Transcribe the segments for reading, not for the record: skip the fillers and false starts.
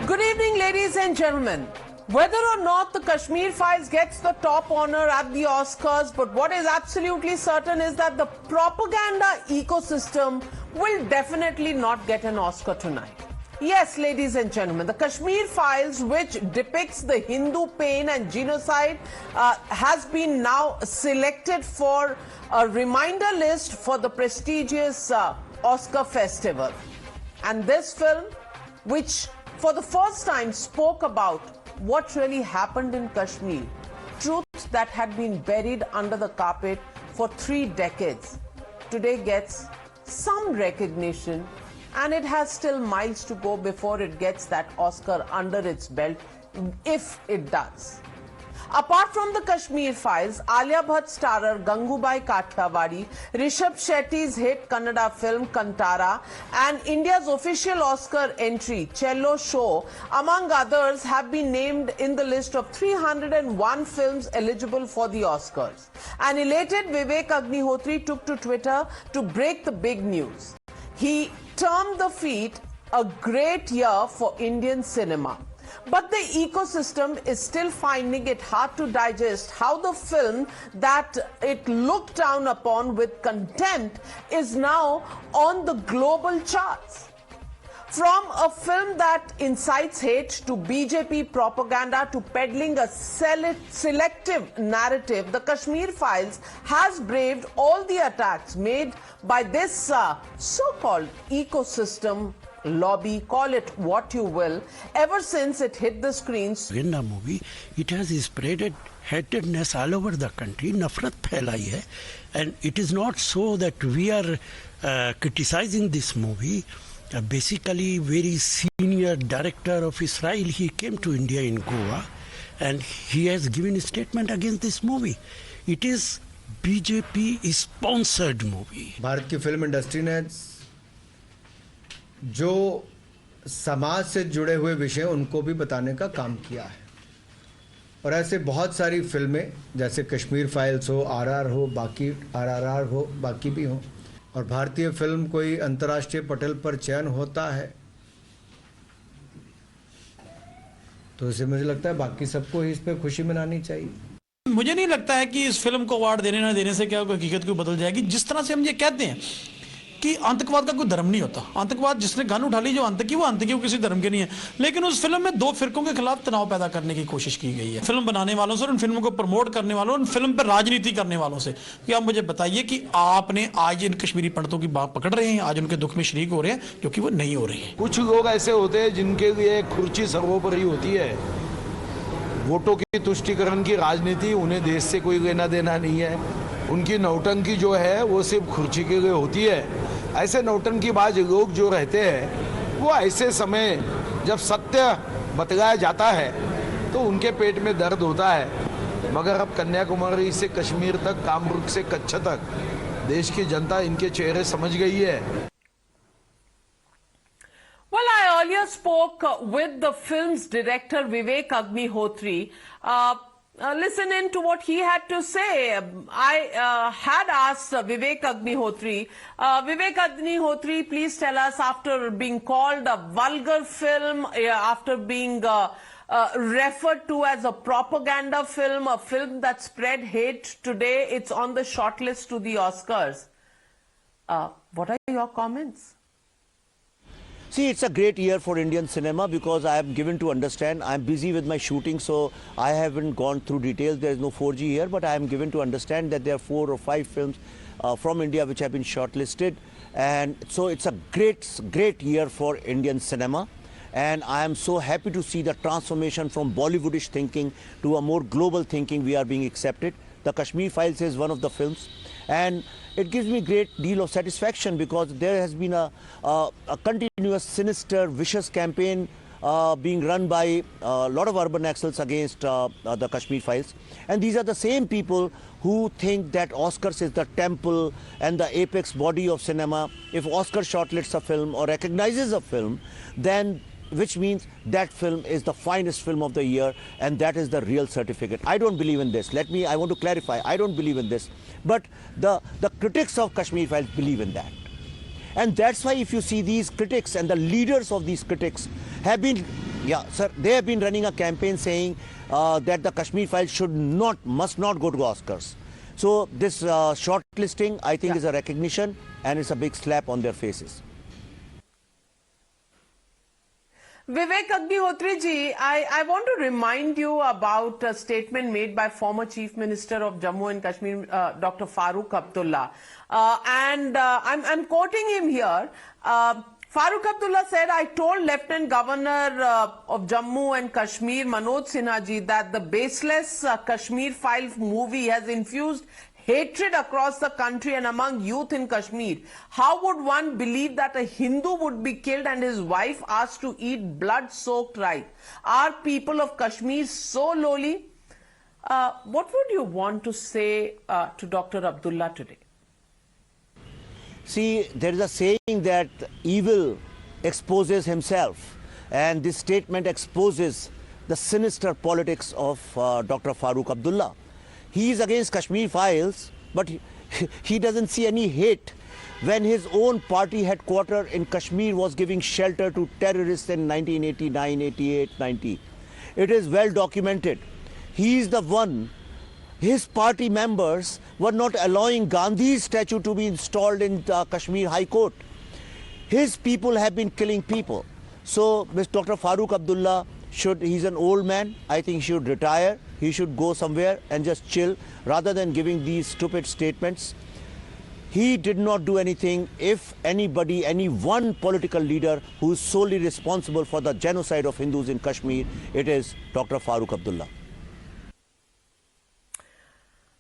Good evening, ladies and gentlemen. Whether or not the Kashmir Files gets the top honor at the Oscars, but what is absolutely certain is that the propaganda ecosystem will definitely not get an Oscar tonight. Yes, ladies and gentlemen, the Kashmir Files, which depicts the Hindu pain and genocide, has been now selected for a reminder list for the prestigious Oscar festival. And this film, which for the first time spoke about what really happened in Kashmir, truths that had been buried under the carpet for 3 decades, today gets some recognition, and it has still miles to go before it gets that Oscar under its belt, if it does. Apart from the Kashmir Files, Alia Bhatt starrer Gangubai Kathiawadi, Rishabh Shetty's hit Kannada film Kantara, and India's official Oscar entry, Chhello Show, among others, have been named in the list of 301 films eligible for the Oscars. An elated Vivek Agnihotri took to Twitter to break the big news. He termed the feat a great year for Indian cinema. But the ecosystem is still finding it hard to digest how the film that it looked down upon with contempt is now on the global charts. From a film that incites hate to BJP propaganda to peddling a selective narrative, the Kashmir Files has braved all the attacks made by this so-called ecosystem lobby, call it what you will, ever since it hit the screens. In the movie, it has spreaded hatredness all over the country, nafrat phailai hai, and it is not so that we are criticizing this movie. Basically, very senior director of Israel, he came to India in Goa, and he has given a statement against this movie. It is BJP sponsored movie. Bharat की film industry ने जो समाज से जुड़े हुए विषय उनको भी बताने का काम किया है, और ऐसे बहुत सारी फिल्में जैसे कश्मीर फाइल्स हो, आरआर हो, बाकी आरआरआर हो, बाकी भी हो, और भारतीय फिल्म कोई अंतर्राष्ट्रीय पटल पर चयन होता है तो इसे मुझे लगता है बाकी सबको इस पे खुशी मनानी चाहिए। मुझे नहीं लगता है कि इस फिल्म को अवार्ड देने ना देने से क्या हकीकत को बदल जाएगी। जिस तरह से हम ये कहते हैं कि आतंकवाद का कोई धर्म नहीं होता, आतंकवाद जिसने गन उठा ली जो आतंकी, वो आतंकी, वो किसी धर्म के नहीं है, लेकिन उस फिल्म में 2 फिरकों के खिलाफ तनाव पैदा करने की कोशिश की गई है। फिल्म बनाने वालों से और उन फिल्मों को प्रमोट करने वालों, उन फिल्म पर राजनीति करने वालों से कि आप मुझे बताइए कि आपने आज इन कश्मीरी पंडितों की बात पकड़ रहे हैं, आज उनके दुख में शरीक हो रहे हैं, क्योंकि वो नहीं हो रहे हैं। कुछ लोग ऐसे होते हैं जिनके लिए कुर्सी सर्वोपरि होती है, वोटों की तुष्टीकरण की राजनीति, उन्हें देश से कोई लेना देना नहीं है, उनकी नौटंकी जो है वो सिर्फ खुर्ची के लिए होती है। ऐसे नौटंकीबाज लोग जो रहते हैं वो ऐसे समय जब सत्य बतलाया जाता है तो उनके पेट में दर्द होता है। मगर अब कन्याकुमारी से कश्मीर तक, कामरूप से कच्छ तक देश की जनता इनके चेहरे समझ गई है। Well, I earlier spoke with the film's director Vivek Agnihotri. Listen in to what he had to say. I had asked Vivek Agnihotri, please tell us, after being called a vulgar film, after being referred to as a propaganda film, a film that spread hate, today it's on the shortlist to the Oscars. What are your comments? See, it's a great year for Indian cinema because I am given to understand, I'm busy with my shooting, so I haven't gone through details. There is no 4G here, but I am given to understand that there are 4 or 5 films from India which have been shortlisted. And so it's a great year for Indian cinema. And I am so happy to see the transformation from Bollywoodish thinking to a more global thinking we are being accepted. The Kashmir Files is one of the films. And it gives me a great deal of satisfaction because there has been a continuous, sinister, vicious campaign being run by a lot of urban Naxals against the Kashmir Files. And these are the same people who think that Oscars is the temple and the apex body of cinema. If Oscar shortlists a film or recognizes a film, then which means that film is the finest film of the year, and that is the real certificate. I don't believe in this. I want to clarify, I don't believe in this. But the critics of Kashmir Files believe in that. And that's why if you see these critics and the leaders of these critics have been, they have been running a campaign saying that the Kashmir Files must not go to Oscars. So this shortlisting, I think, is a recognition and it's a big slap on their faces. Vivek Agnihotri ji, I want to remind you about a statement made by former Chief Minister of Jammu and Kashmir, Dr. Farooq Abdullah. I'm quoting him here. Farooq Abdullah said, I told Lieutenant Governor of Jammu and Kashmir, Manoj Sinha ji, that the baseless Kashmir Files movie has infused hatred across the country and among youth in Kashmir. How would one believe that a Hindu would be killed and his wife asked to eat blood-soaked rice? Are people of Kashmir so lowly? What would you want to say to Dr. Abdullah today? See, there is a saying that evil exposes himself, and this statement exposes the sinister politics of Dr. Farooq Abdullah. He is against Kashmir Files, but he doesn't see any hate when his own party headquarters in Kashmir was giving shelter to terrorists in 1989, 88, 90. It is well documented. He is the one, his party members were not allowing Gandhi's statue to be installed in Kashmir High Court. His people have been killing people. So Dr. Farooq Abdullah he's an old man, I think he should retire. He should go somewhere and just chill rather than giving these stupid statements. He did not do anything. If anybody, any one political leader who is solely responsible for the genocide of Hindus in Kashmir, it is Dr. Farooq Abdullah.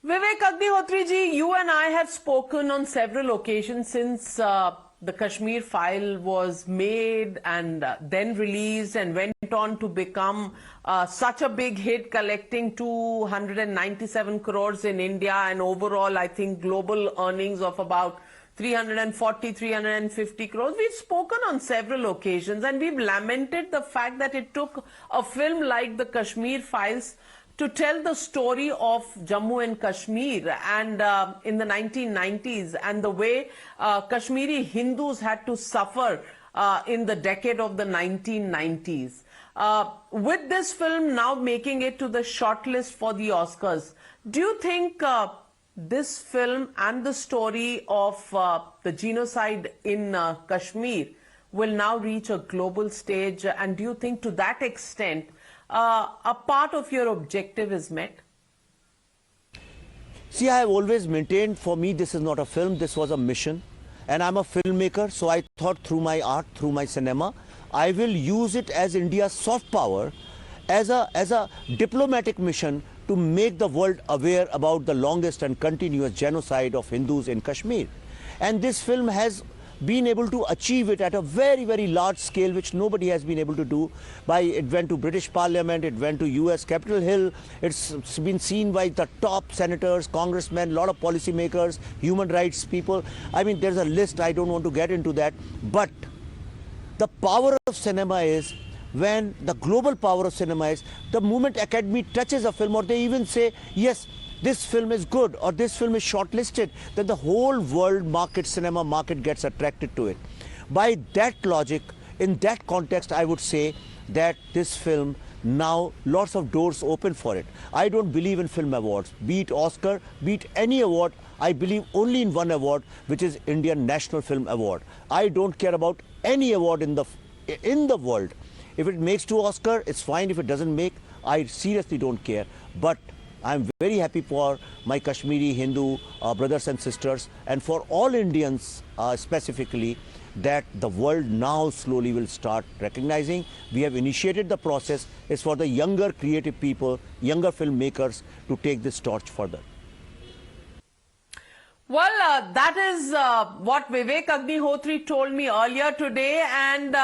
Vivek Agnihotri ji, you and I have spoken on several occasions since the Kashmir File was made and then released and went on to become such a big hit, collecting 297 crores in India and overall, I think, global earnings of about 340, 350 crores. We've spoken on several occasions and we've lamented the fact that it took a film like the Kashmir Files to tell the story of Jammu and Kashmir and in the 1990s and the way Kashmiri Hindus had to suffer in the decade of the 1990s. With this film now making it to the shortlist for the Oscars, do you think this film and the story of the genocide in Kashmir will now reach a global stage, and do you think to that extent a part of your objective is met? See, I have always maintained, for me this is not a film, this was a mission, and I'm a filmmaker, so I thought through my art, through my cinema, I will use it as India's soft power, as a diplomatic mission to make the world aware about the longest and continuous genocide of Hindus in Kashmir. And this film has been able to achieve it at a very, very large scale, which nobody has been able to do. It went to British Parliament, it went to US Capitol Hill, it's been seen by the top senators, congressmen, a lot of policymakers, human rights people. I mean, there's a list, I don't want to get into that. But the power of cinema is, when the global power of cinema is, the moment Academy touches a film or they even say, yes, this film is good or this film is shortlisted, then the whole world market, cinema market gets attracted to it. By that logic, in that context, I would say that this film, now lots of doors open for it. I don't believe in film awards, be it Oscar, be it any award. I believe only in one award, which is Indian National Film Award. I don't care about any award in the world. If it makes to Oscar, it's fine. If it doesn't make, I seriously don't care. But I'm very happy for my Kashmiri Hindu brothers and sisters, and for all Indians specifically, that the world now slowly will start recognizing. We have initiated the process. It's for the younger creative people, younger filmmakers to take this torch further. Well, that is what Vivek Agnihotri told me earlier today, and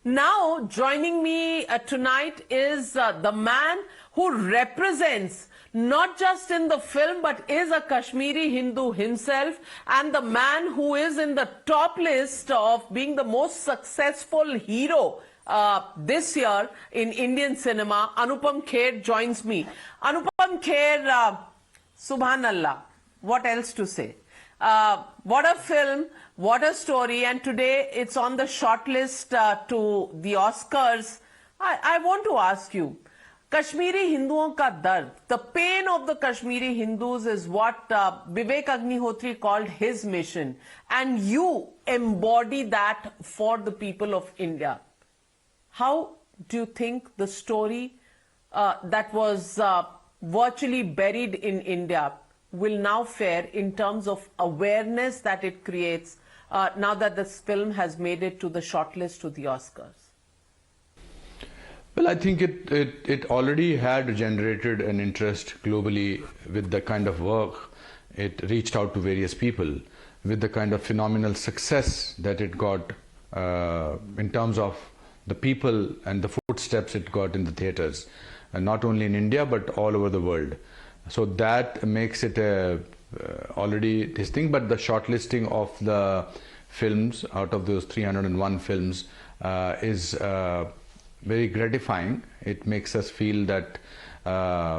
now joining me tonight is the man who represents not just in the film but is a Kashmiri Hindu himself, and the man who is in the top list of being the most successful hero this year in Indian cinema. Anupam Kher joins me. Anupam Kher, Subhanallah, what else to say? What a film, what a story, and today it's on the shortlist to the Oscars. I want to ask you, Kashmiri Hinduon ka dard, the pain of the Kashmiri Hindus is what Vivek Agnihotri called his mission, and you embody that for the people of India. How do you think the story that was virtually buried in India will now fare in terms of awareness that it creates now that this film has made it to the shortlist to the Oscars? Well, I think it already had generated an interest globally with the kind of work it reached out to various people, with the kind of phenomenal success that it got in terms of the people and the footsteps it got in the theatres, and not only in India but all over the world. So that makes it already this thing, but the shortlisting of the films out of those 301 films is very gratifying. It makes us feel that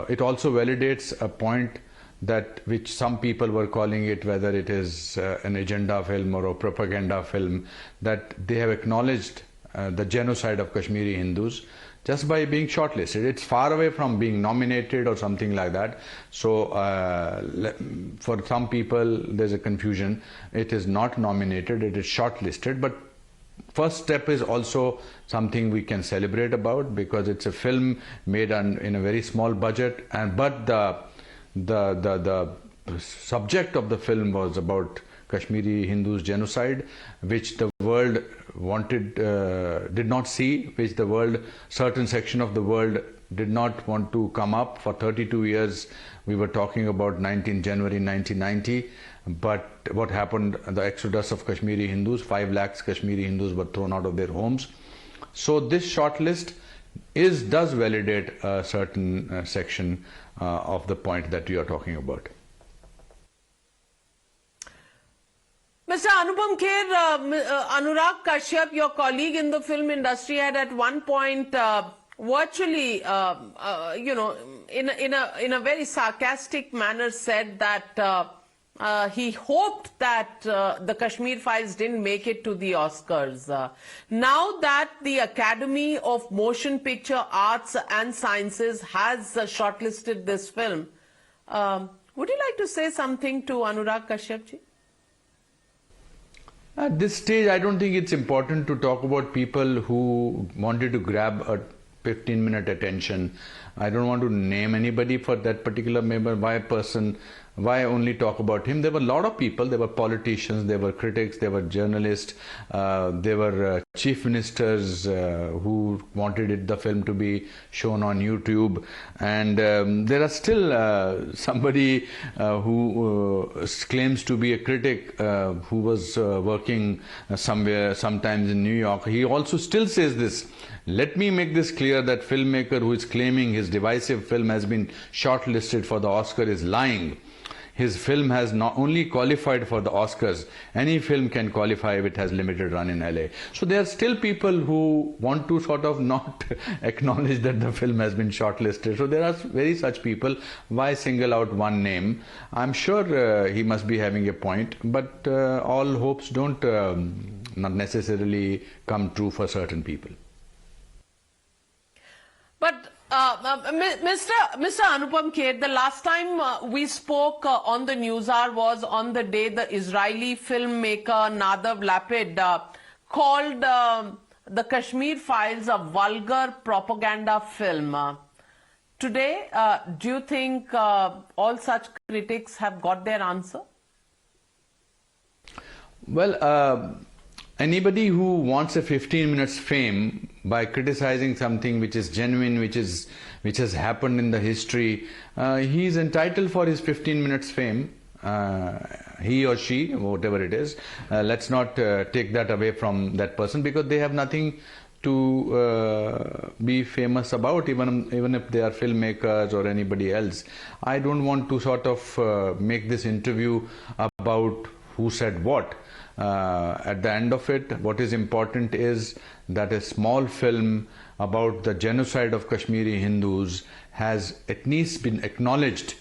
it also validates a point that which some people were calling it, whether it is an agenda film or a propaganda film, that they have acknowledged the genocide of Kashmiri Hindus just by being shortlisted. It's far away from being nominated or something like that. So for some people there's a confusion. It is not nominated, it is shortlisted, but first step is also something we can celebrate about, because it's a film made in a very small budget, and but the subject of the film was about Kashmiri Hindus genocide, which the world wanted, did not see, which the world, certain section of the world did not want to come up. For 32 years we were talking about January 1990, but what happened, the exodus of Kashmiri Hindus, 5 lakhs Kashmiri Hindus were thrown out of their homes. So this shortlist does validate a certain section of the point that you are talking about. Mr. Anupam Kher, Anurag Kashyap, your colleague in the film industry, had at one point virtually, in a very sarcastic manner said that he hoped that the Kashmir Files didn't make it to the Oscars. Now that the Academy of Motion Picture Arts and Sciences has shortlisted this film, would you like to say something to Anurag Kashyap ji? At this stage, I don't think it's important to talk about people who wanted to grab a 15-minute attention. I don't want to name anybody for that particular member. Why only talk about him? There were a lot of people. There were politicians, there were critics, there were journalists, there were chief ministers who wanted the film to be shown on YouTube, and there are still somebody who claims to be a critic who was working somewhere, sometimes in New York. He also still says this. Let me make this clear, that filmmaker who is claiming his divisive film has been shortlisted for the Oscar is lying. His film has not only qualified for the Oscars, any film can qualify if it has limited run in LA. So there are still people who want to sort of not acknowledge that the film has been shortlisted. So there are very such people. Why single out one name? I'm sure he must be having a point, but all hopes don't not necessarily come true for certain people. But Mr. Anupam Kher, the last time we spoke on the Newshour was on the day the Israeli filmmaker Nadav Lapid called the Kashmir Files a vulgar propaganda film. Today, do you think all such critics have got their answer? Well, anybody who wants a 15 minutes fame by criticizing something which is genuine, which has happened in the history, he is entitled for his 15 minutes fame. He or she, whatever it is, let's not take that away from that person, because they have nothing to be famous about, even if they are filmmakers or anybody else. I don't want to sort of make this interview about who said what. At the end of it, what is important is that a small film about the genocide of Kashmiri Hindus has at least been acknowledged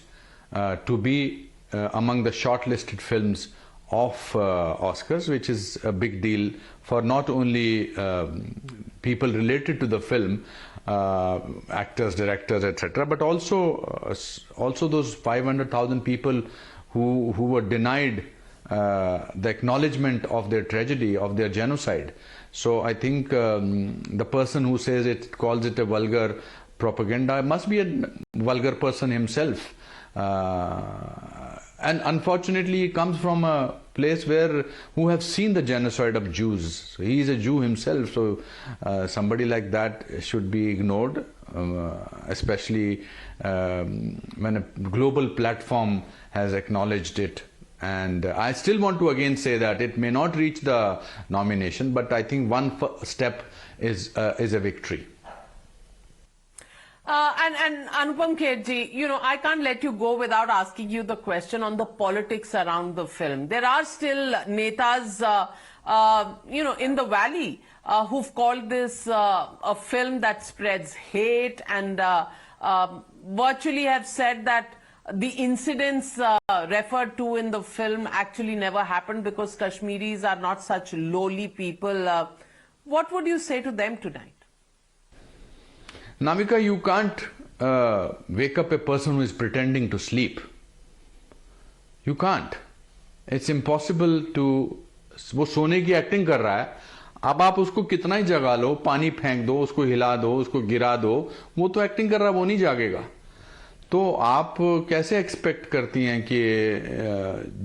to be among the shortlisted films of Oscars, which is a big deal for not only people related to the film, actors, directors, etc., but also those 500,000 people who were denied the acknowledgement of their tragedy, of their genocide. So I think the person who says it, calls it a vulgar propaganda, must be a vulgar person himself. And unfortunately, he comes from a place who have seen the genocide of Jews. So he is a Jew himself, so somebody like that should be ignored, especially when a global platform has acknowledged it. And I still want to again say that it may not reach the nomination, but I think one step is a victory. And Anupam Kher ji, you know, I can't let you go without asking you the question on the politics around the film. There are still netas, you know, in the valley who've called this a film that spreads hate and virtually have said that the incidents referred to in the film actually never happened because Kashmiris are not such lowly people. What would you say to them tonight? Navika, you can't wake up a person who is pretending to sleep. You can't. It's impossible to. वो सोने की acting कर रहा है, अब आप उसको कितना ही जगा लो, पानी फेंक दो, उसको हिला दो, उसको गिरा दो, वो तो एक्टिंग कर रहा है, वो नहीं जागेगा. तो आप कैसे एक्सपेक्ट करती हैं कि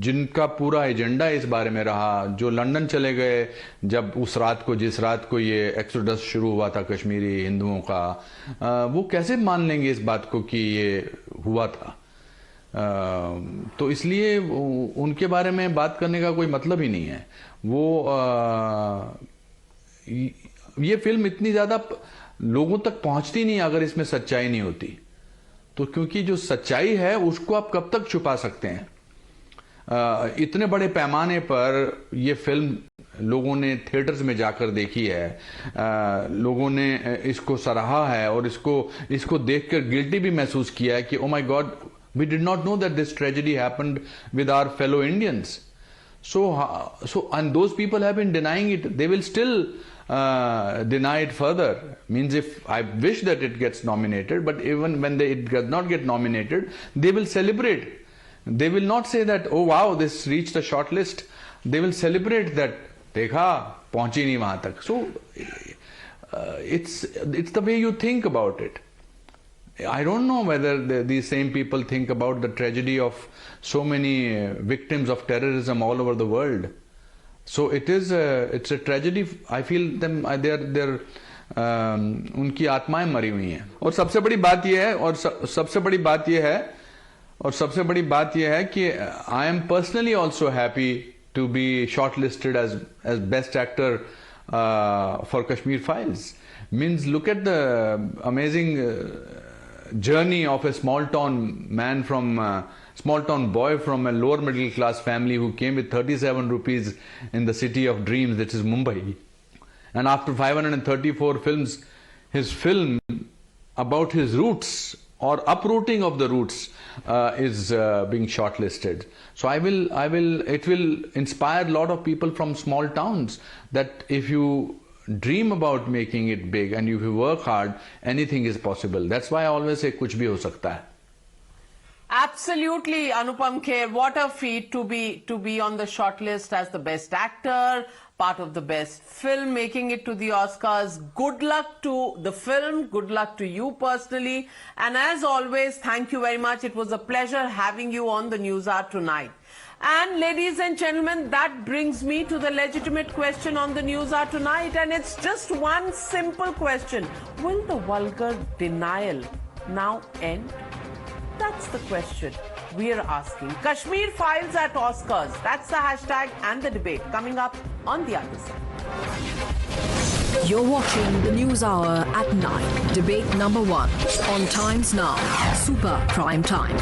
जिनका पूरा एजेंडा इस बारे में रहा, जो लंदन चले गए जब उस रात को, जिस रात को ये एक्सोडस शुरू हुआ था कश्मीरी हिंदुओं का, वो कैसे मान लेंगे इस बात को कि ये हुआ था? तो इसलिए उनके बारे में बात करने का कोई मतलब ही नहीं है. ये फिल्म इतनी ज्यादा लोगों तक पहुंचती नहीं अगर इसमें सच्चाई नहीं होती. तो क्योंकि जो सच्चाई है उसको आप कब तक छुपा सकते हैं? इतने बड़े पैमाने पर ये फिल्म लोगों ने थिएटर्स में जाकर देखी है, लोगों ने इसको सराहा है और इसको देखकर गिल्टी भी महसूस किया है कि oh my god, we did not know that this tragedy happened with our fellow Indians. So and those people have been denying it. They will still deny it further. Means if I wish that it gets nominated, but even when it does not get nominated, they will celebrate. They will not say that, oh wow, this reached a short list. They will celebrate that. देखा पहुंची नहीं वहां तक. So it's the way you think about it. I don't know whether these same people think about the tragedy of so many victims of terrorism all over the world. So it's a tragedy. I feel them. They're उनकी आत्माएं मरी हुई हैं. और सबसे बड़ी बात यह है कि I am personally also happy to be shortlisted as best actor for Kashmir Files. Means look at the amazing journey of a small town boy from a lower middle class family who came with 37 rupees in the city of dreams, that is Mumbai. And after 534 films, his film about his roots or uprooting of the roots is being shortlisted. So it will inspire a lot of people from small towns that if you dream about making it big and if you work hard, anything is possible. That's why I always say kuch bhi ho sakta hai. Absolutely, Anupam Kher. What a feat to be on the shortlist as the best actor, part of the best film, making it to the Oscars. Good luck to the film. Good luck to you personally. And as always, thank you very much. It was a pleasure having you on the Newshour tonight. And ladies and gentlemen, that brings me to the legitimate question on the Newshour tonight. And it's just one simple question. Will the vulgar denial now end? That's the question we're asking. Kashmir Files at Oscars. That's the hashtag and the debate coming up on the other side. You're watching the Newshour at 9. Debate number 1 on Times Now. Super Prime Time.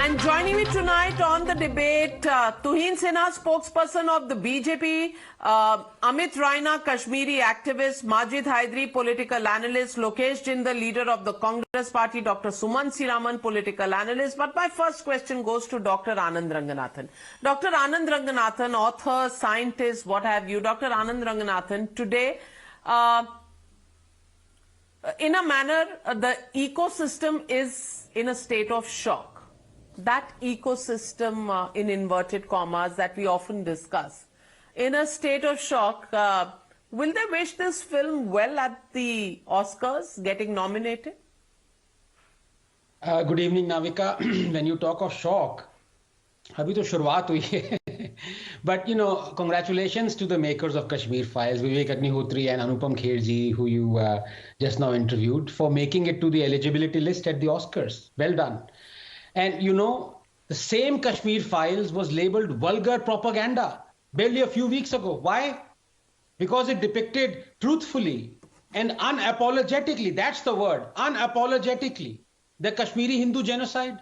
And Joining me tonight on the debate, Tuhin Sinha, spokesperson of the BJP, Amit Raina, Kashmiri activist, Majid Haidari, political analyst, Lokesh Jindal, leader of the Congress party, Dr. Suman Siraman, political analyst. But my first question goes to Dr. Anand Ranganathan. Dr. Anand Ranganathan, author, scientist, what have you. Dr. Anand Ranganathan, today, in a manner, the ecosystem is in a state of shock. That ecosystem, in inverted commas, that we often discuss, in a state of shock, will they wish this film well at the Oscars, getting nominated? Good evening, Navika. When you talk of shock, abhi to shuruaat hui hai. But you know, congratulations to the makers of Kashmir Files, Vivek Agnihotri and Anupam Kher ji, who you just now interviewed, for making it to the eligibility list at the Oscars. Well done. And you know, the same Kashmir Files was labeled vulgar propaganda barely a few weeks ago. Why? Because it depicted truthfully and unapologetically, that's the word, unapologetically, the Kashmiri Hindu genocide.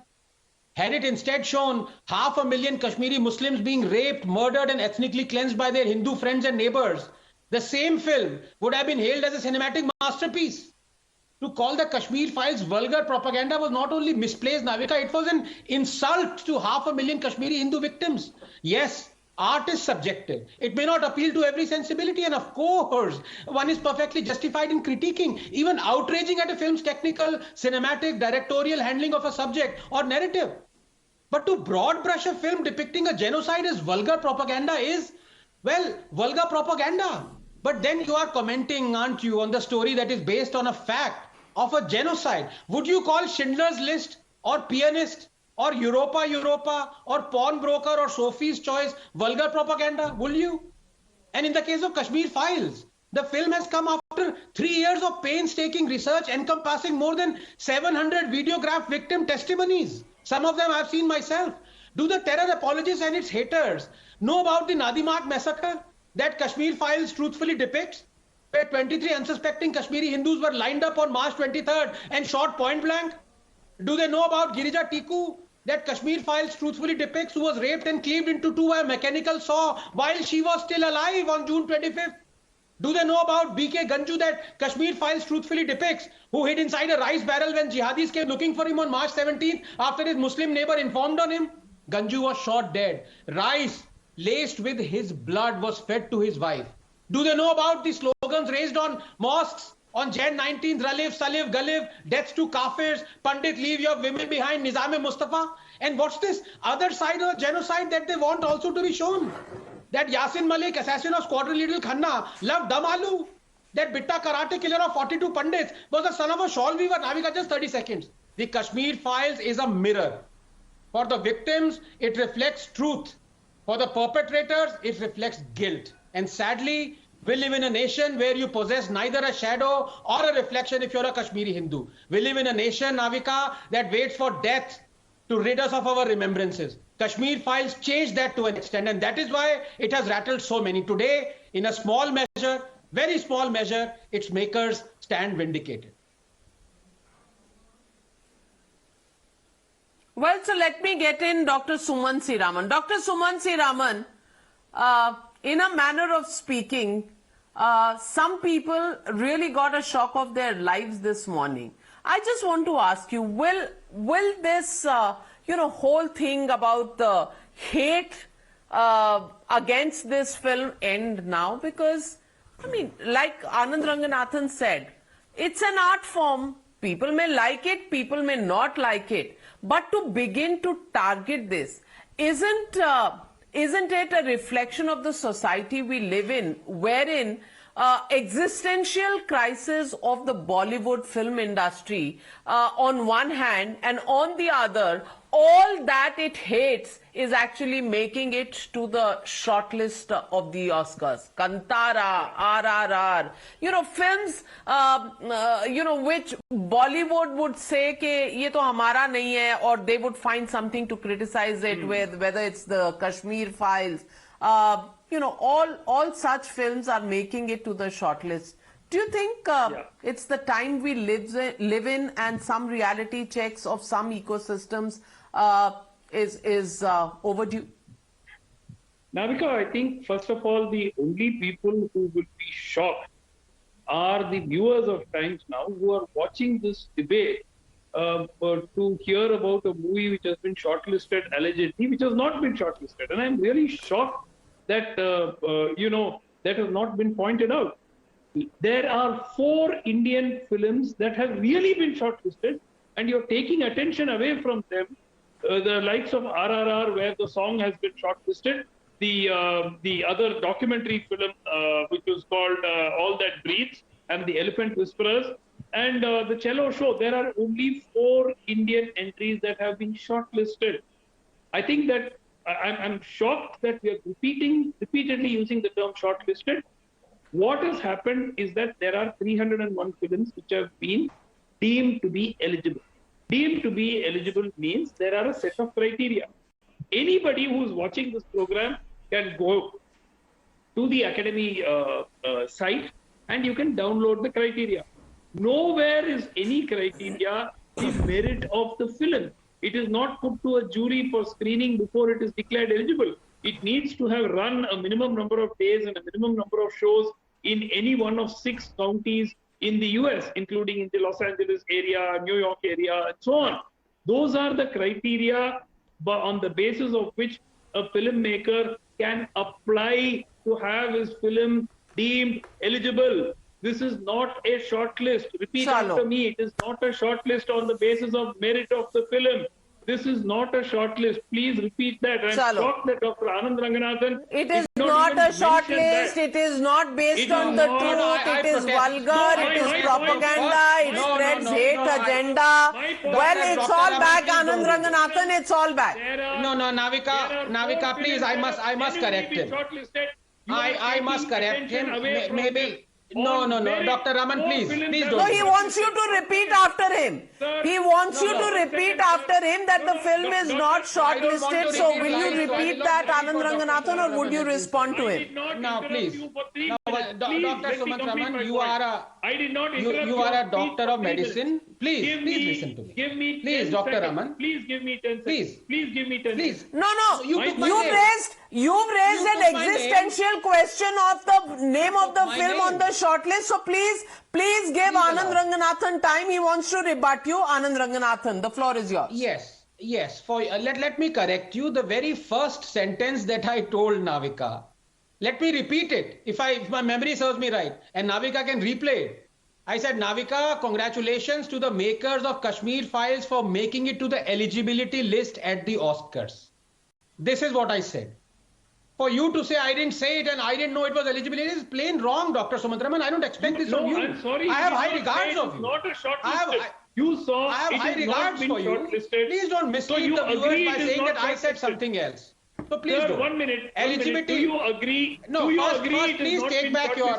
Had it instead shown 500,000 Kashmiri Muslims being raped, murdered and ethnically cleansed by their Hindu friends and neighbors, the same film would have been hailed as a cinematic masterpiece. To call the Kashmir Files vulgar propaganda was not only misplaced, Navika, it was an insult to 500,000 Kashmiri Hindu victims. Yes, art is subjective. It may not appeal to every sensibility, and of course, one is perfectly justified in critiquing, even outraging at a film's technical, cinematic, directorial handling of a subject or narrative. But to broad brush a film depicting a genocide as vulgar propaganda is, well, vulgar propaganda. But then you are commenting, aren't you, on the story that is based on a fact of a genocide. Would you call Schindler's List or Pianist or Europa or Pawnbroker or Sophie's Choice vulgar propaganda? Will you? And in the case of Kashmir Files, the film has come after 3 years of painstaking research encompassing more than 700 videographed victim testimonies. Some of them I've seen myself. Do the terror apologists and its haters know about the Nadimak massacre that Kashmir Files truthfully depicts, where 23 unsuspecting Kashmiri Hindus were lined up on March 23rd and shot point blank? Do they know about Girija Tiku that Kashmir Files truthfully depicts, who was raped and cleaved into two by a mechanical saw while she was still alive on June 25th? Do they know about BK Ganju that Kashmir Files truthfully depicts, who hid inside a rice barrel when jihadis came looking for him on March 17th after his Muslim neighbor informed on him? Ganju was shot dead. Rice laced with his blood was fed to his wife. Do they know about the slogans raised on mosques on Jan 19th, Ralif, Salif, Galif, deaths to Kafirs, Pandit, leave your women behind, Nizam-e-Mustafa? And what's this other side of the genocide that they want also to be shown? That Yasin Malik, assassin of Squadron Leader Khanna, loved Dum Aloo. That Bitta karate killer of 42 Pandits was the son of a shawl weaver. Navika, just 30 seconds. The Kashmir Files is a mirror. For the victims, it reflects truth. For the perpetrators, it reflects guilt. And sadly, we live in a nation where you possess neither a shadow or a reflection if you're a Kashmiri Hindu. We live in a nation, Navika, that waits for death to rid us of our remembrances. Kashmir Files changed that to an extent, and that is why it has rattled so many. Today, in a small measure, very small measure, its makers stand vindicated. Well, so let me get in Dr. Suman Siraman. Dr. Suman Siraman, in a manner of speaking, some people really got a shock of their lives this morning. I just want to ask you, will this, whole thing about the hate against this film end now? Because, I mean, like Anand Ranganathan said, it's an art form. People may like it, people may not like it. But to begin to target this, isn't it a reflection of the society we live in, wherein existential crisis of the Bollywood film industry on one hand, and on the other, all that it hates is actually making it to the shortlist of the Oscars. Kantara, RRR, films, which Bollywood would say ke ye to hamara nahi hai, or they would find something to criticize it with, whether it's the Kashmir Files. All such films are making it to the shortlist. Do you think it's the time we live in, and some reality checks of some ecosystems is overdue? Navika, I think first of all, the only people who will be shocked are the viewers of Times Now who are watching this debate to hear about a movie which has been shortlisted allegedly, which has not been shortlisted. And I'm really shocked that, that has not been pointed out. There are 4 Indian films that have really been shortlisted, and you're taking attention away from them. The likes of RRR, where the song has been shortlisted, the other documentary film which was called All That Breathes, and The Elephant Whisperers, and the Chhello Show. There are only 4 Indian entries that have been shortlisted. I think that I'm shocked that we are repeatedly using the term shortlisted. What has happened is that there are 301 films which have been deemed to be eligible. Deemed to be eligible means there are a set of criteria. Anybody who's watching this program can go to the Academy site and you can download the criteria. Nowhere is any criteria the merit of the film. It is not put to a jury for screening before it is declared eligible. It needs to have run a minimum number of days and a minimum number of shows in any one of 6 counties in the US, including in the Los Angeles area, New York area, and so on. Those are the criteria on the basis of which a filmmaker can apply to have his film deemed eligible. This is not a shortlist. Repeat after me. It is not a shortlist on the basis of merit of the film. This is not a shortlist. Please repeat that. I'm shocked that Dr. Anand Ranganathan. It is not a shortlist. It is not based on the truth. It is vulgar. It is propaganda. It spreads hate agenda. Well, it's all back, Anand Ranganathan. It's all back. No, Navika, please. I must correct him. I must correct him. Maybe. No, Dr. Raman, please don't. No, he wants you to repeat after him. He wants you to repeat after him that the film is not shortlisted. So will you repeat that, Anand Ranganathan, or would you respond to him? Now, please. Dr. Sumant Raman, you are a doctor of medicine. Please listen to me. Please, Dr. Raman. Please give me 10 seconds. Please give me 10 seconds. No. You've raised an existential question of the name of the film on the shortlist. So please give Anand Ranganathan time. He wants to rebut you. Anand Ranganathan, the floor is yours. Yes. Let me correct you. The very first sentence that I told Navika, let me repeat it if my memory serves me right, and Navika can replay it. I said, Navika, congratulations to the makers of Kashmir Files for making it to the eligibility list at the Oscars. This is what I said. For you to say I didn't say it and I didn't know it was eligibility is plain wrong, Dr. Sumantraman. I don't expect this from you. I'm sorry. I have high regards of you. Not a shortlist. I have high regards for you. Please don't mislead the viewers by saying that I said something else. So please Sir, don't. 1 minute. Eligibility. Do you agree? No, first please take back your.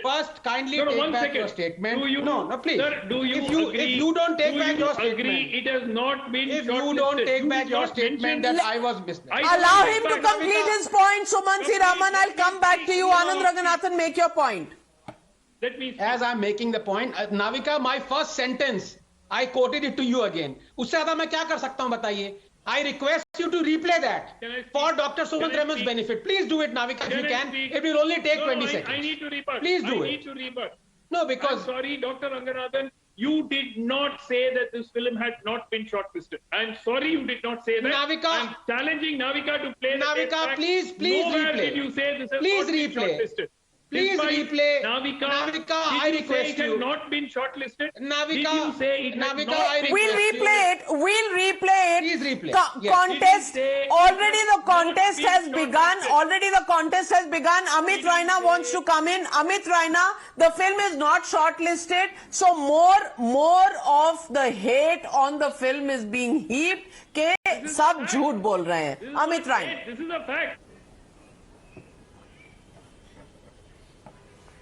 First, kindly take back your statement. No, please. Sir, do you agree? If you don't take back your statement. It has not been If you don't take back your statement that I was misled. Allow him to complete his point, Sumansi Raman. I'll come back to you. Anand Ranganathan, make your point. As I'm making the point, Navika, my first sentence, I quoted it to you again. उससे ज़्यादा मैं क्या कर सकता हूँ बताइए? I request you to replay that for Dr. Sumant Raman's benefit. Please do it, Navika, if you can. It will only take 20 seconds. I need to rebut. Please do it. I need to rebut. No, because... I'm sorry, Dr. Ranganathan, you did not say that this film had not been shortlisted. I'm sorry you did not say that. Navika. I'm challenging Navika to play the tape back. Navika, please Nowhere replay. did you say this has Please not been replay. shortlisted. Please replay. Navika, I request you. It you. has not been shortlisted. Navika, did you say it has Navika, not I been We'll replay it. Please replay. Contest. Already the contest has begun. Amit Raina wants to come in. Amit Raina, the film is not shortlisted. So more of the hate on the film is being heaped. के सब झूठ बोल रहे हैं. Amit Raina. This is a fact.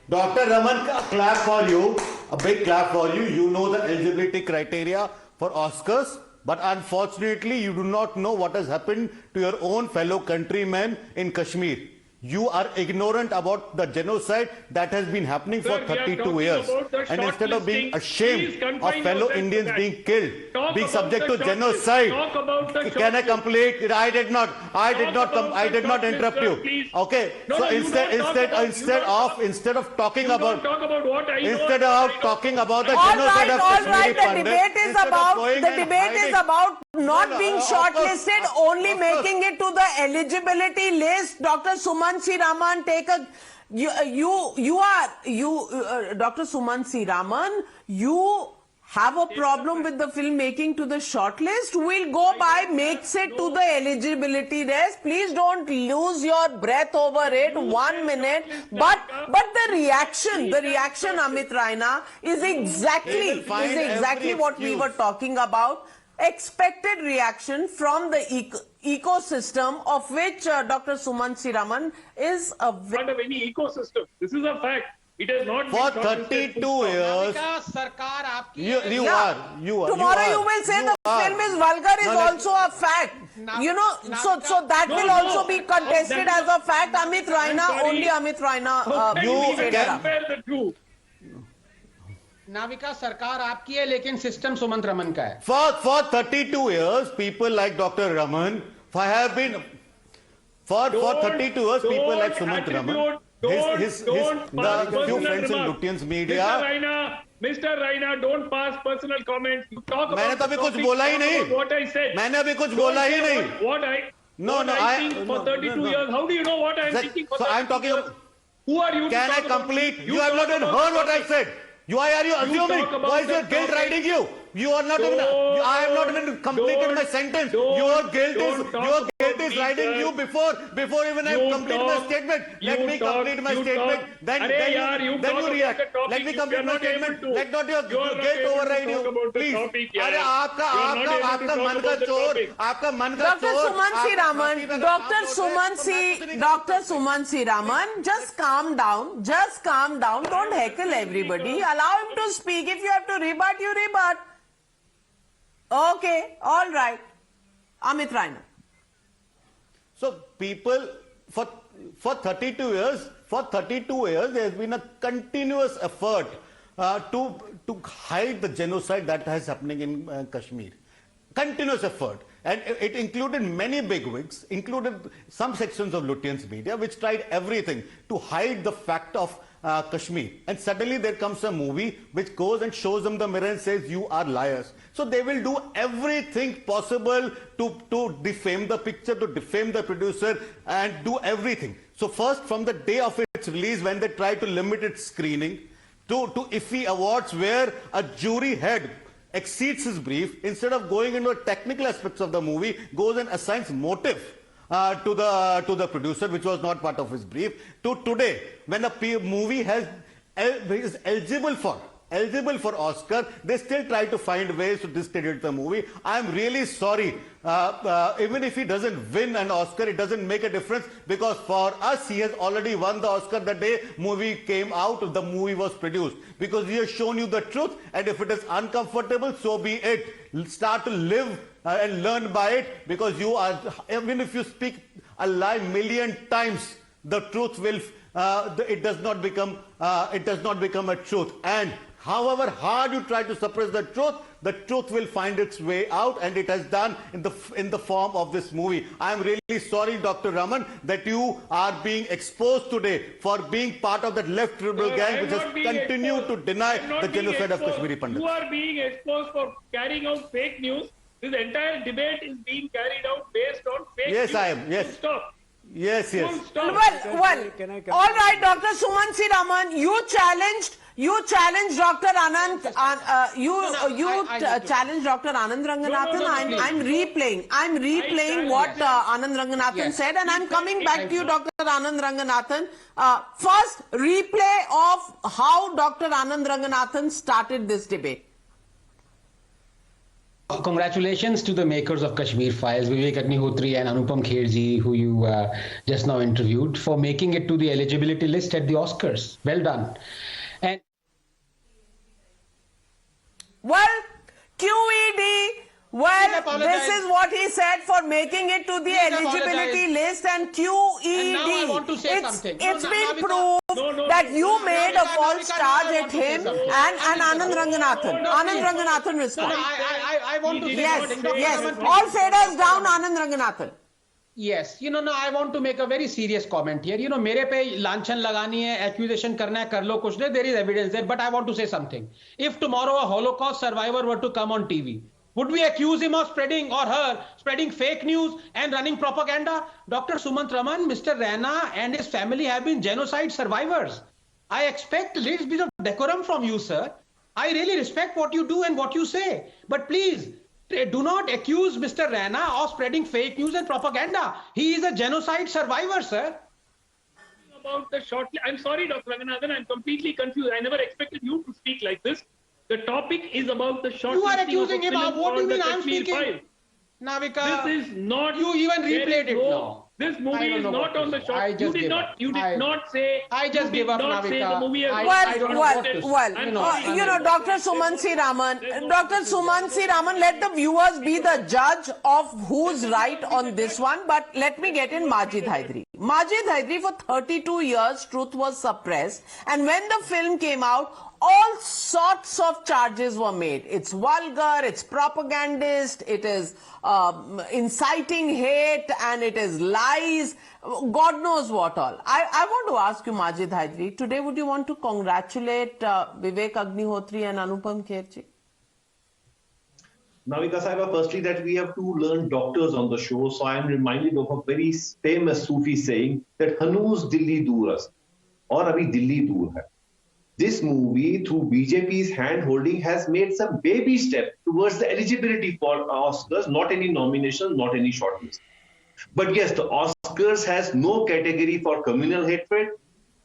Dr. Raman, a clap for you, a big clap for you. You know the eligibility criteria for Oscars, but unfortunately you do not know what has happened to your own fellow countrymen in Kashmir. You are ignorant about the genocide that has been happening for 32 years. And instead of being ashamed of fellow Indians being killed, being subject to genocide, can I complete? I did not interrupt you. Okay. So instead of talking about the genocide of Kashmiri Pandit, the debate is about not being shortlisted, only making it to the eligibility list. Dr. Sumansi Raman, Dr. Sumansi Raman, you have a problem with the film making to the shortlist. We'll go by makes it to the eligibility list. Please don't lose your breath over it. 1 minute. But the reaction, Amit Raina, is exactly what we were talking about. Expected reaction from the ecosystem of which Dr. Sumansi Raman is a part of any ecosystem. This is a fact. It has not for been 32 years. You are. Tomorrow you will say the film is vulgar is also a fact. So that will also be contested as a fact. Amit Raina, only Amit Raina. You can compare the two. Navika सरकार आपकी है लेकिन system Sumant Raman का है. For 32 years, people like Dr. Raman have been for 32 years, people like Sumant Raman, the few friends in Lutyens media. Mr. Raina, don't pass personal comments. You talk about मैंने तो अभी कुछ बोला ही नहीं. what I said. मैंने अभी कुछ बोला ही नहीं. What I think for 32 years. How do you know what I am thinking for 32 I'm talking. Who are you? Can I complete? You have not even heard what I said. Why are you assuming? Why is your guilt riding you? You are not even. I have not even completed my sentence. Your guilt is riding you before even I complete my statement. Let me complete my statement. Then you react. Let me complete my statement. Let not your guilt override you. Please. अरे आपका मन का चोर. Dr. Sumansi Raman, Dr. Sumansi Raman, just calm down. Don't heckle everybody. Allow him to speak. If you have to rebut, you rebut. Okay, all right. Amit Raina. So people for 32 years, there has been a continuous effort to hide the genocide that is happening in Kashmir. Continuous effort. And it included many bigwigs, included some sections of Lutyens media, which tried everything to hide the fact of Kashmir. And suddenly there comes a movie which goes and shows them the mirror and says, you are liars. So they will do everything possible to defame the picture, to defame the producer, and do everything. So first, from the day of its release, when they tried to limit its screening, to IFFI awards where a jury head exceeds his brief, instead of going into the technical aspects of the movie, goes and assigns motive to the producer, which was not part of his brief, to today, when a movie is eligible for Oscar, they still try to find ways to discredit the movie. I am really sorry. Even if he doesn't win an Oscar, it doesn't make a difference, because for us, he has already won the Oscar the day movie came out, the movie was produced. Because he has shown you the truth, and if it is uncomfortable, so be it. Start to live and learn by it, because you are, even if you speak a lie 1,000,000 times, the truth will, it does not become a truth. And however hard you try to suppress the truth will find its way out, and it has done in the form of this movie. I am really sorry, Dr. Raman, that you are being exposed today for being part of that left liberal gang which has continued to deny the genocide of Kashmiri Pandit. You are being exposed for carrying out fake news. This entire debate is being carried out based on fake news. Yes, I am. Yes. Stop. Yes. Well, all right, Dr. Sumansi Raman, you challenged Dr. Anand, challenged Dr. Anand Ranganathan. I'm replaying what Anand Ranganathan said, and I'm coming back to you, Dr. Anand Ranganathan. First, replay of how Dr. Anand Ranganathan started this debate. Congratulations to the makers of Kashmir Files, Vivek Agnihotri and Anupam Kher ji, who you just now interviewed, for making it to the eligibility list at the Oscars. Well done. And well, QED Well, this is what he said for making it to the eligibility list and QED. And now I want to say something. It's been proved that you made a false charge at him and Anand Ranganathan. Anand Ranganathan responded. I want to say something. Yes. All faders down, Anand Ranganathan. Yes, I want to make a very serious comment here. मेरे पे लांछन लगानी है, accusation करना है, कर लो कुछ नहीं. There is evidence there, but I want to say something. If tomorrow a Holocaust survivor were to come on TV, would we accuse him of spreading or her spreading fake news and running propaganda? Dr. Sumant Raman, Mr. Rana and his family have been genocide survivors. I expect a little bit of decorum from you, sir. I really respect what you do and what you say. But please, do not accuse Mr. Rana of spreading fake news and propaganda. He is a genocide survivor, sir. About the I'm sorry, Dr. Ranganathan, I'm completely confused. I never expected you to speak like this. The topic is about the short. You are accusing him of what do you mean I'm speaking? File. Navika, this is not. You even replayed it now. This movie is not on the short. You did not say. I just gave up, Navika. The movie Dr. Sumant C. Raman, let the viewers be the judge of who's right on this one. But let me get in Majid Hydari. Majid Hydari, for 32 years, truth was suppressed. And when the film came out, all sorts of charges were made. It's vulgar, it's propagandist, it is inciting hate, and it is lies. God knows what all. I want to ask you, Majid Hydari, today would you want to congratulate Vivek Agnihotri and Anupam Kher ji? Navika Sahiba, firstly that we have two learned doctors on the show, so I am reminded of a very famous Sufi saying that Hanuz Dilli Duras, or Abhi Dilli Dur hai. This movie, through BJP's hand-holding, has made some baby step towards the eligibility for Oscars, not any nomination, not any shortlist. But yes, the Oscars has no category for communal hatred.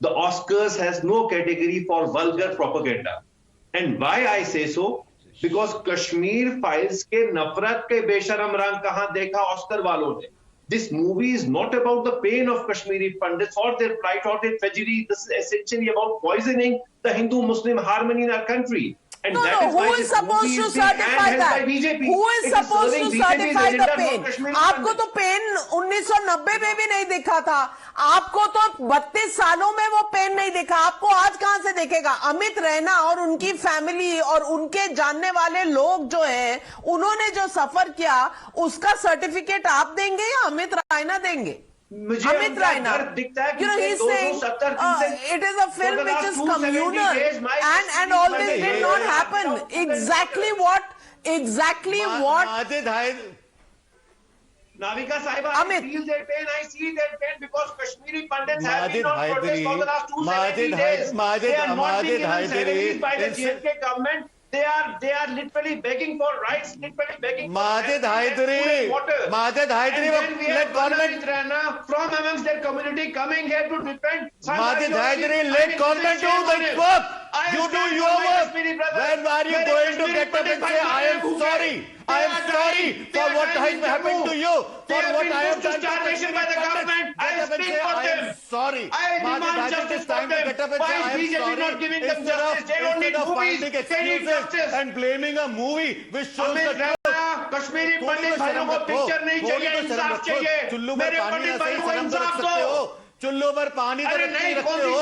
The Oscars has no category for vulgar propaganda. And why I say so? Because Kashmir Files ke nafrat ke besharam rang kahan dekha Oscar walon ne. This movie is not about the pain of Kashmiri Pandits or their plight or their tragedy. This is essentially about poisoning the Hindu-Muslim harmony in our country. And who is supposed to certify that? Who is supposed to certify the pain? आपको तो pen 1990 में भी नहीं दिखा था. आपको तो 32 सालों में वो पेन नहीं दिखा. आपको आज कहां से दिखेगा? अमित रैना और उनकी फैमिली और उनके जानने वाले लोग जो है, उन्होंने जो सफर किया, उसका सर्टिफिकेट आप देंगे या अमित रैना देंगे? Amit Raina, he's saying it is a film which is communal and all this did not happen. Exactly what? Navika Sahiba, I feel that pain, I see that pain because Kashmiri Pandits have been on protest for the last 270 days. They are not being given salaries by the GNK government. They are literally begging for rights, literally begging for Majid Hydari, let government from amongst their community coming here to defend. Majid Hydari, let government do the work. You do your work. When are you going to get up and say, I am sorry? I am sorry for what has happened to you. For what I have done to starvation by the government. I speak for them. I am sorry. I demand justice for them. Why is BJP not giving them justice? They don't need movies. They need justice. And blaming a movie which shows the truth. Kashmiri पंडित भाइयों को picture नहीं चाहिए, इंसाफ चाहिए. मेरे पंडित भाइयों को इंसाफ दो. चुल्लू पर पानी तो रखते हो,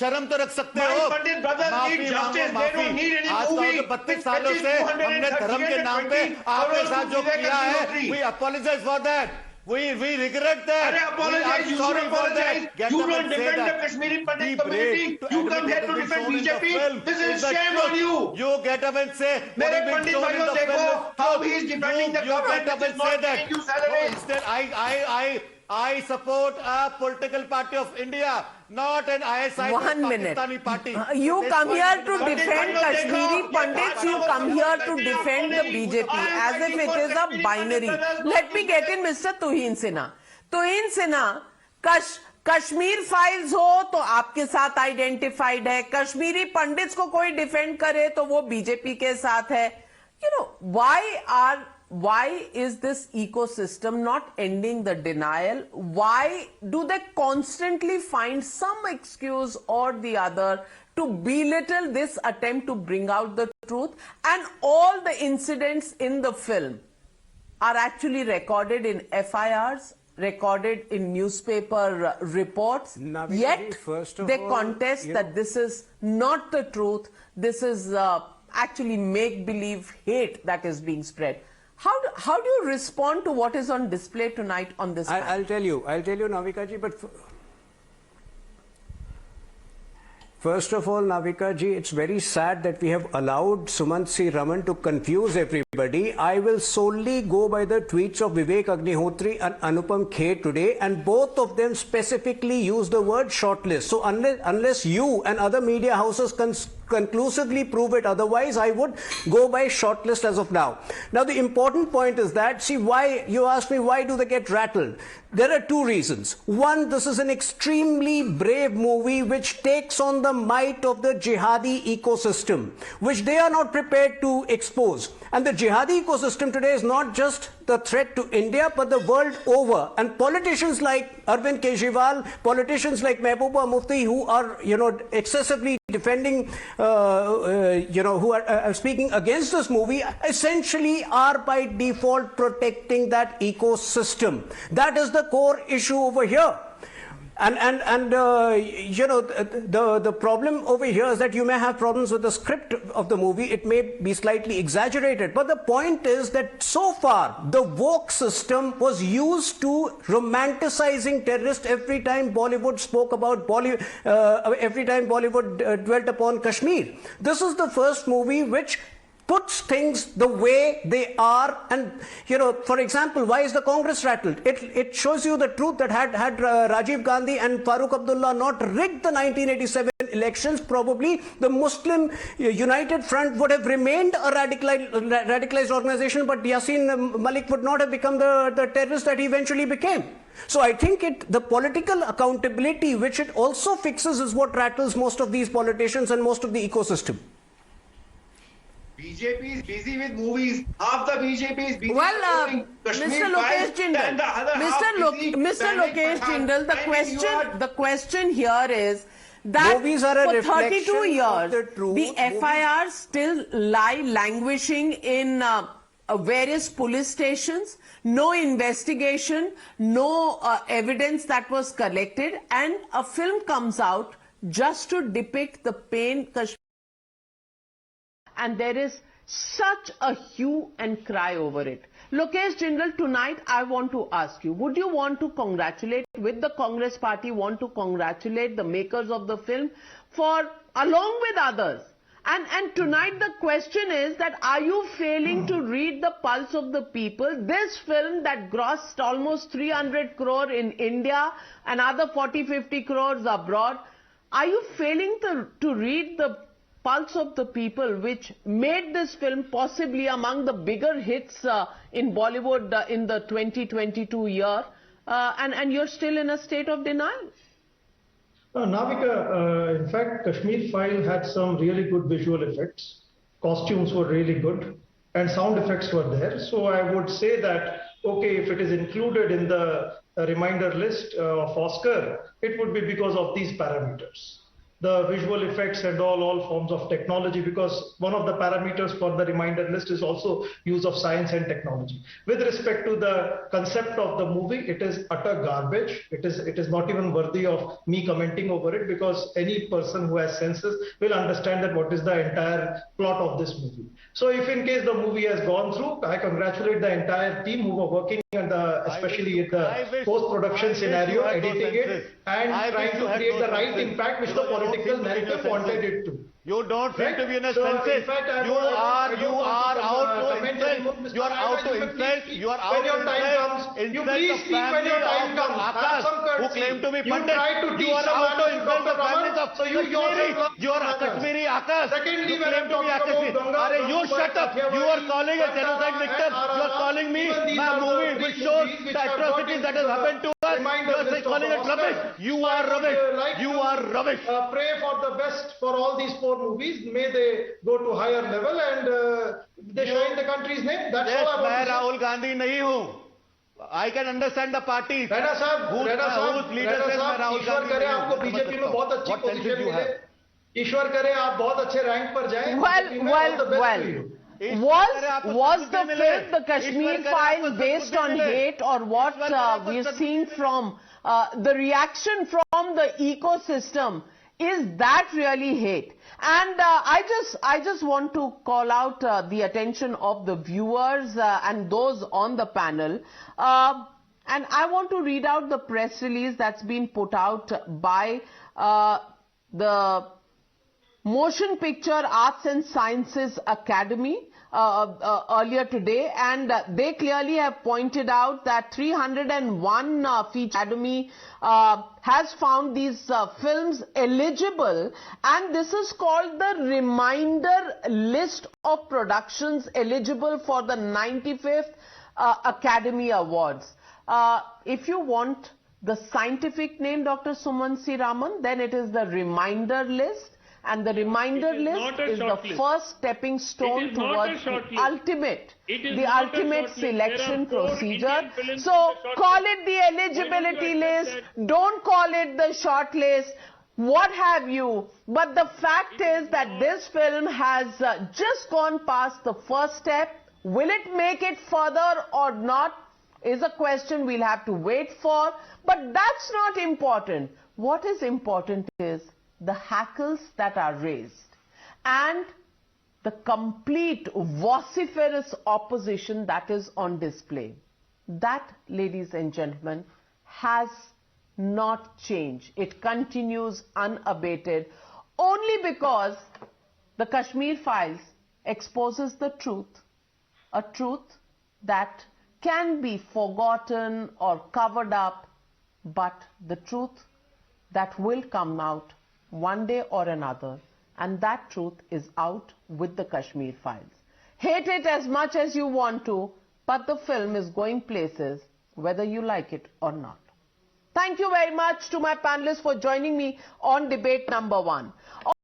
शर्म तो रख सकते हो. माफी मांगो, माफी. आज तो 32 सालों से हमने धर्म के नाम पे आपके साथ जो किया है, we apologize for that. We regret that. Apologize. You should apologize. You don't defend the Kashmiri Pandit community. You come here to defend BJP. This is shame on you. You get up and say, मेरे पंडित भाइयों देखो how he is defending the government. You get up and say that. Instead, I support a political party of India, not an ISI Pakistani party. You come here to defend Kashmiri Pandits, you come here to defend the BJP as if it is a binary. Let me get in Mr. Tuhin Sinha. Tuhin Sinha, Kashmir Files हो तो आपके साथ identified है. Kashmiri pandits को कोई defend करे तो वो बीजेपी के साथ है. Why is this ecosystem not ending the denial? Why do they constantly find some excuse or the other to belittle this attempt to bring out the truth? And all the incidents in the film are actually recorded in FIRs, recorded in newspaper reports, Navika, yet first of they all, contest that this is not the truth, this is actually make-believe hate that is being spread. How do you respond to what is on display tonight on this panel? I'll tell you, Navika ji, but first of all, Navika ji, it's very sad that we have allowed Sumant C. Raman to confuse everybody. I will solely go by the tweets of Vivek Agnihotri and Anupam Kher today, and both of them specifically use the word shortlist. So unless you and other media houses conclusively prove it otherwise, I would go by shortlist as of now. Now, the important point is that, see, why, you asked me, why do they get rattled? There are two reasons. One, this is an extremely brave movie which takes on the might of the jihadi ecosystem, which they are not prepared to expose. And the jihadi ecosystem today is not just the threat to India, but the world over. And politicians like Arvind Kejriwal, politicians like Mehbooba Mufti, who are, excessively defending, who are speaking against this movie, essentially are by default protecting that ecosystem. That is the core issue over here. The problem over here is that you may have problems with the script of the movie. It may be slightly exaggerated. But the point is that so far, the woke system was used to romanticizing terrorists every time Bollywood spoke about every time Bollywood dwelt upon Kashmir. This is the first movie which puts things the way they are. And, for example, why is the Congress rattled? It shows you the truth that had Rajiv Gandhi and Farooq Abdullah not rigged the 1987 elections, probably the Muslim United Front would have remained a radicalized organization, but Yasin Malik would not have become the terrorist that he eventually became. So I think the political accountability, which it also fixes, is what rattles most of these politicians and most of the ecosystem. BJP is busy with movies. Half the BJP is busy with Kashmir Mr. Lokesh Jindal, Mr. Lokesh Jindal, the question here is that for 32 years, the FIRs still lie languishing in various police stations, no investigation, no evidence that was collected, and a film comes out just to depict the pain Kashmir. And there is such a hue and cry over it. Lokesh Jindal, tonight I want to ask you, would you want to congratulate, with the Congress party, want to congratulate the makers of the film for, along with others? And tonight the question is that, are you failing to read the pulse of the people? This film that grossed almost 300 crore in India, another 40-50 crores abroad, are you failing to read the pulse of the people, which made this film possibly among the bigger hits in Bollywood in the 2022 year, and you're still in a state of denial? Navika, in fact, Kashmir File had some really good visual effects. Costumes were really good, and sound effects were there. So I would say that, okay, if it is included in the reminder list of Oscar, it would be because of these parameters. The visual effects and all forms of technology, because one of the parameters for the reminder list is also use of science and technology. With respect to the concept of the movie, it is utter garbage. It is not even worthy of me commenting over it, because any person who has senses will understand that what is the entire plot of this movie. So if in case the movie has gone through, I congratulate the entire team who were working and especially in the post-production scenario, editing it and trying to create the right impact which the political narrative wanted it to. You don't seem to be in a senses. You are out to insult. You are out to insult. You are out to insult the family of Naxals who claim to be Pandit. You are out to insult the families of Kashmiri. You are Kashmiri Naxals who claim to be Kashmiri. You shut up. You are calling a genocide victim. You are calling me my movie which shows the atrocities that has happened to us. You are calling it rubbish. You are rubbish. You are rubbish. Pray for the best for all these four movies. May they go to higher level and they shine the country's name. That's all I want to say. मैं राहुल गांधी नहीं हूँ. I can understand the party. Raina साहब, ईश्वर करे आपको BJP में बहुत अच्छी position मिले. ईश्वर करे आप बहुत अच्छे रैंक पर जाएं. Well. Was the film The Kashmir Files based on hate, or what we are seeing from the reaction from the ecosystem? Is that really hate? And I just want to call out the attention of the viewers and those on the panel. And I want to read out the press release that's been put out by the Motion Picture Arts and Sciences Academy earlier today, and they clearly have pointed out that 301 Feature Academy has found these films eligible, and this is called the reminder list of productions eligible for the 95th Academy Awards. If you want the scientific name, Dr. Suman C. Raman, then it is the reminder list. And the reminder list is the first stepping stone towards the ultimate selection procedure. So call it the eligibility list, don't call it the short list, what have you. But the fact is that this film has just gone past the first step. Will it make it further or not is a question we'll have to wait for. But that's not important. What is important is the hackles that are raised and the complete vociferous opposition that is on display. That, ladies and gentlemen, has not changed. It continues unabated only because the Kashmir Files exposes the truth, a truth that can be forgotten or covered up, but the truth that will come out one day or another, and that truth is out with the Kashmir Files. Hate it as much as you want to, but the film is going places whether you like it or not. Thank you very much to my panelists for joining me on debate number 1.